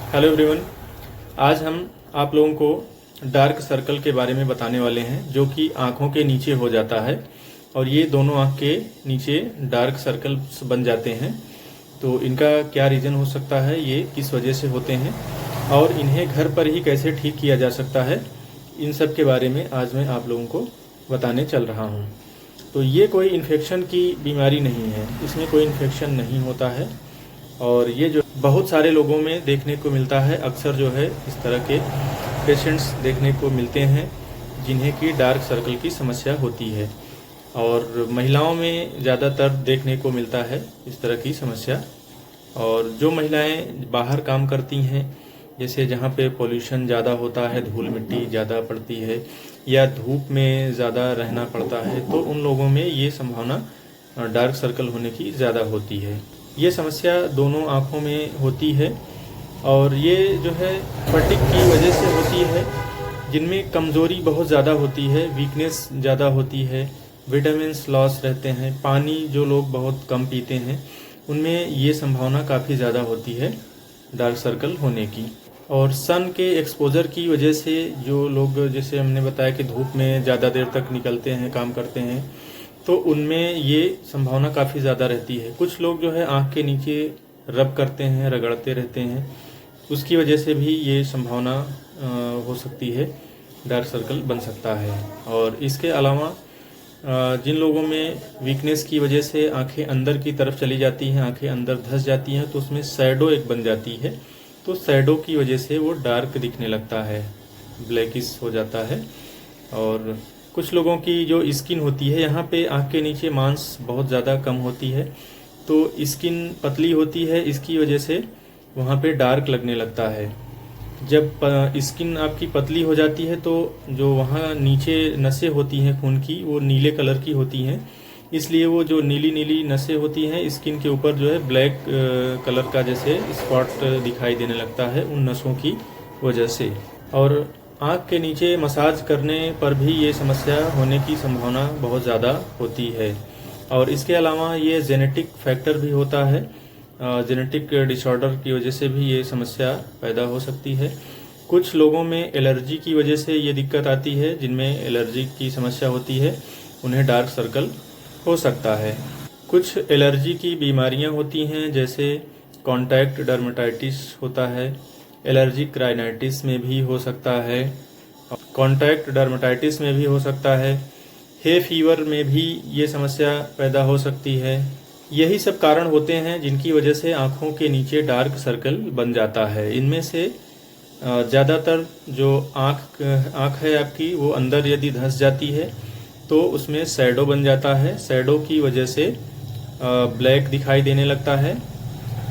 Hello everyone. आज हम आप लोगों को डार्क सर्कल के बारे में बताने वाले हैं जो कि आँखों के नीचे हो जाता है और ये दोनों आँख के नीचे डार्क सर्कल्स बन जाते हैं। तो इनका क्या रीज़न हो सकता है, ये किस वजह से होते हैं और इन्हें घर पर ही कैसे ठीक किया जा सकता है, इन सब के बारे में आज मैं आप लोगों को बताने चल रहा हूँ। तो ये कोई इन्फेक्शन की बीमारी नहीं है, इसमें कोई इन्फेक्शन नहीं होता है और ये जो बहुत सारे लोगों में देखने को मिलता है, अक्सर जो है इस तरह के पेशेंट्स देखने को मिलते हैं जिन्हें की डार्क सर्कल की समस्या होती है और महिलाओं में ज़्यादातर देखने को मिलता है इस तरह की समस्या। और जो महिलाएं बाहर काम करती हैं, जैसे जहाँ पे पोल्यूशन ज़्यादा होता है, धूल मिट्टी ज़्यादा पड़ती है या धूप में ज़्यादा रहना पड़ता है, तो उन लोगों में ये संभावना डार्क सर्कल होने की ज़्यादा होती है। ये समस्या दोनों आँखों में होती है और ये जो है फटीग की वजह से होती है, जिनमें कमज़ोरी बहुत ज़्यादा होती है, वीकनेस ज़्यादा होती है, विटामिन्स लॉस रहते हैं, पानी जो लोग बहुत कम पीते हैं उनमें ये संभावना काफ़ी ज़्यादा होती है डार्क सर्कल होने की। और सन के एक्सपोज़र की वजह से जो लोग, जैसे हमने बताया कि धूप में ज़्यादा देर तक निकलते हैं, काम करते हैं, तो उनमें ये संभावना काफ़ी ज़्यादा रहती है। कुछ लोग जो है आँख के नीचे रब करते हैं, रगड़ते रहते हैं, उसकी वजह से भी ये संभावना हो सकती है, डार्क सर्कल बन सकता है। और इसके अलावा जिन लोगों में वीकनेस की वजह से आंखें अंदर की तरफ चली जाती हैं, आंखें अंदर धंस जाती हैं, तो उसमें शैडो एक बन जाती है, तो शैडो की वजह से वो डार्क दिखने लगता है, ब्लैकिश हो जाता है। और कुछ लोगों की जो स्किन होती है, यहाँ पे आँख के नीचे मांस बहुत ज़्यादा कम होती है, तो स्किन पतली होती है, इसकी वजह से वहाँ पे डार्क लगने लगता है। जब स्किन आपकी पतली हो जाती है तो जो वहाँ नीचे नसें होती हैं खून की, वो नीले कलर की होती हैं, इसलिए वो जो नीली नीली नसें होती हैं स्किन के ऊपर जो है ब्लैक कलर का जैसे स्पॉट दिखाई देने लगता है उन नसों की वजह से। और आँख के नीचे मसाज करने पर भी ये समस्या होने की संभावना बहुत ज़्यादा होती है। और इसके अलावा ये जेनेटिक फैक्टर भी होता है, जेनेटिक डिसऑर्डर की वजह से भी ये समस्या पैदा हो सकती है। कुछ लोगों में एलर्जी की वजह से ये दिक्कत आती है, जिनमें एलर्जी की समस्या होती है उन्हें डार्क सर्कल हो सकता है। कुछ एलर्जी की बीमारियां होती हैं, जैसे कॉन्टैक्ट डर्मेटाइटिस होता है, एलर्जिक राइनाइटिस में भी हो सकता है, कॉन्टैक्ट डर्मेटाइटिस में भी हो सकता है, हे फीवर में भी ये समस्या पैदा हो सकती है। यही सब कारण होते हैं जिनकी वजह से आँखों के नीचे डार्क सर्कल बन जाता है। इनमें से ज़्यादातर जो आँख है आपकी, वो अंदर यदि धंस जाती है तो उसमें शैडो बन जाता है, शैडो की वजह से ब्लैक दिखाई देने लगता है।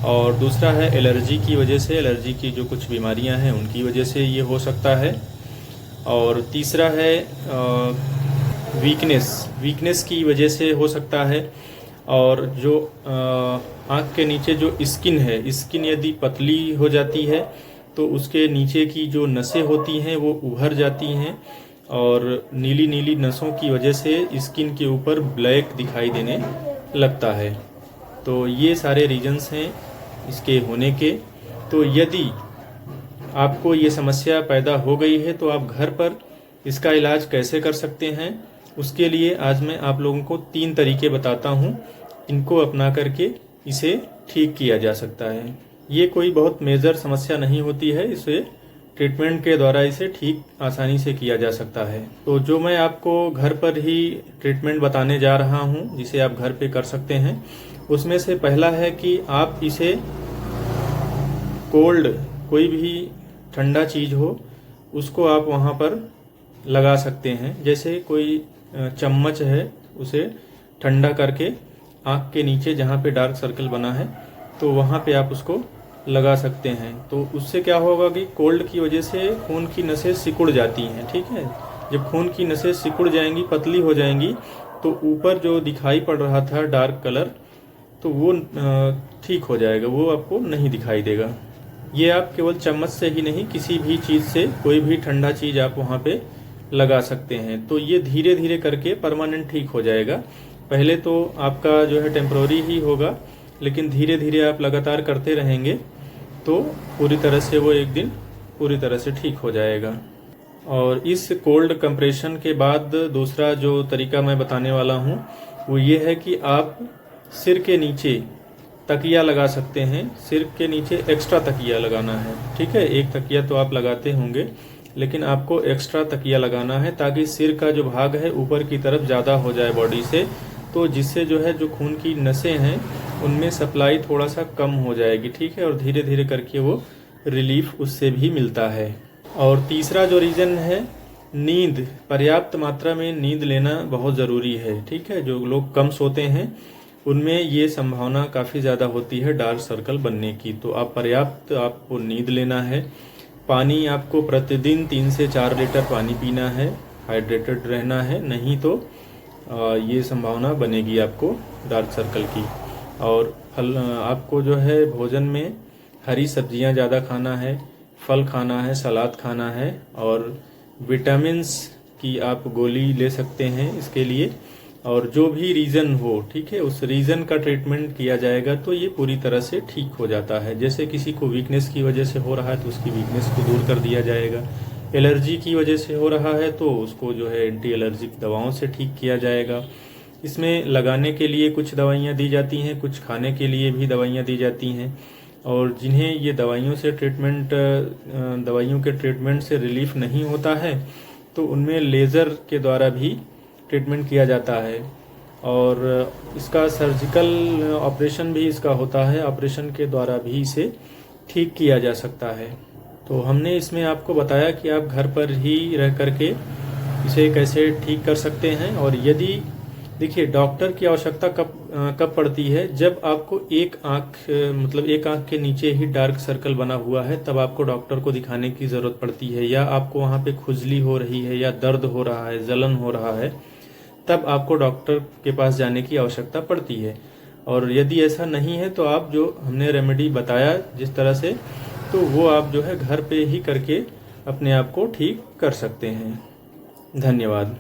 और दूसरा है एलर्जी की वजह से, एलर्जी की जो कुछ बीमारियां हैं उनकी वजह से ये हो सकता है। और तीसरा है वीकनेस की वजह से हो सकता है। और जो आँख के नीचे जो स्किन है, स्किन यदि पतली हो जाती है तो उसके नीचे की जो नसें होती हैं वो उभर जाती हैं और नीली नीली नसों की वजह से स्किन के ऊपर ब्लैक दिखाई देने लगता है। तो ये सारे रीजंस हैं इसके होने के। तो यदि आपको ये समस्या पैदा हो गई है तो आप घर पर इसका इलाज कैसे कर सकते हैं, उसके लिए आज मैं आप लोगों को 3 तरीके बताता हूँ। इनको अपना करके इसे ठीक किया जा सकता है। ये कोई बहुत मेजर समस्या नहीं होती है, इसे ट्रीटमेंट के द्वारा इसे ठीक आसानी से किया जा सकता है। तो जो मैं आपको घर पर ही ट्रीटमेंट बताने जा रहा हूँ, जिसे आप घर पे कर सकते हैं, उसमें से पहला है कि आप इसे कोल्ड, कोई भी ठंडा चीज़ हो उसको आप वहाँ पर लगा सकते हैं। जैसे कोई चम्मच है, उसे ठंडा करके आँख के नीचे जहाँ पे डार्क सर्कल बना है तो वहाँ पे आप उसको लगा सकते हैं। तो उससे क्या होगा कि कोल्ड की वजह से खून की नसें सिकुड़ जाती हैं, ठीक है। जब खून की नसें सिकुड़ जाएंगी, पतली हो जाएंगी, तो ऊपर जो दिखाई पड़ रहा था डार्क कलर, तो वो ठीक हो जाएगा, वो आपको नहीं दिखाई देगा। ये आप केवल चम्मच से ही नहीं, किसी भी चीज़ से, कोई भी ठंडा चीज़ आप वहाँ पे लगा सकते हैं। तो ये धीरे धीरे करके परमानेंट ठीक हो जाएगा। पहले तो आपका जो है टेम्पररी ही होगा, लेकिन धीरे धीरे आप लगातार करते रहेंगे तो पूरी तरह से वो एक दिन पूरी तरह से ठीक हो जाएगा। और इस कोल्ड कंप्रेशन के बाद दूसरा जो तरीका मैं बताने वाला हूँ वो ये है कि आप सिर के नीचे तकिया लगा सकते हैं। सिर के नीचे एक्स्ट्रा तकिया लगाना है, ठीक है। एक तकिया तो आप लगाते होंगे, लेकिन आपको एक्स्ट्रा तकिया लगाना है ताकि सिर का जो भाग है ऊपर की तरफ ज़्यादा हो जाए बॉडी से, तो जिससे जो है जो खून की नसें हैं उनमें सप्लाई थोड़ा सा कम हो जाएगी, ठीक है। और धीरे धीरे करके वो रिलीफ उससे भी मिलता है। और तीसरा जो रीज़न है, नींद, पर्याप्त मात्रा में नींद लेना बहुत ज़रूरी है, ठीक है। जो लोग कम सोते हैं उनमें ये संभावना काफ़ी ज़्यादा होती है डार्क सर्कल बनने की। तो आप पर्याप्त आपको नींद लेना है। पानी आपको प्रतिदिन 3 से 4 लीटर पानी पीना है, हाइड्रेटेड रहना है, नहीं तो ये संभावना बनेगी आपको डार्क सर्कल की। और फल आपको जो है भोजन में हरी सब्जियां ज़्यादा खाना है, फल खाना है, सलाद खाना है, और विटामिन्स की आप गोली ले सकते हैं इसके लिए। और जो भी रीज़न हो, ठीक है, उस रीज़न का ट्रीटमेंट किया जाएगा तो ये पूरी तरह से ठीक हो जाता है। जैसे किसी को वीकनेस की वजह से हो रहा है तो उसकी वीकनेस को दूर कर दिया जाएगा। एलर्जी की वजह से हो रहा है तो उसको जो है एंटी एलर्जिक दवाओं से ठीक किया जाएगा। इसमें लगाने के लिए कुछ दवाइयाँ दी जाती हैं, कुछ खाने के लिए भी दवाइयाँ दी जाती हैं। और जिन्हें ये दवाइयों के ट्रीटमेंट से रिलीफ नहीं होता है तो उनमें लेज़र के द्वारा भी ट्रीटमेंट किया जाता है। और इसका सर्जिकल ऑपरेशन भी इसका होता है, ऑपरेशन के द्वारा भी इसे ठीक किया जा सकता है। तो हमने इसमें आपको बताया कि आप घर पर ही रह करके इसे कैसे ठीक कर सकते हैं। और यदि देखिए, डॉक्टर की आवश्यकता कब पड़ती है, जब आपको एक आंख के नीचे ही डार्क सर्कल बना हुआ है, तब आपको डॉक्टर को दिखाने की ज़रूरत पड़ती है। या आपको वहाँ पे खुजली हो रही है, या दर्द हो रहा है, जलन हो रहा है, तब आपको डॉक्टर के पास जाने की आवश्यकता पड़ती है। और यदि ऐसा नहीं है तो आप जो हमने रेमेडी बताया जिस तरह से, तो वो आप जो है घर पे ही करके अपने आप को ठीक कर सकते हैं। धन्यवाद।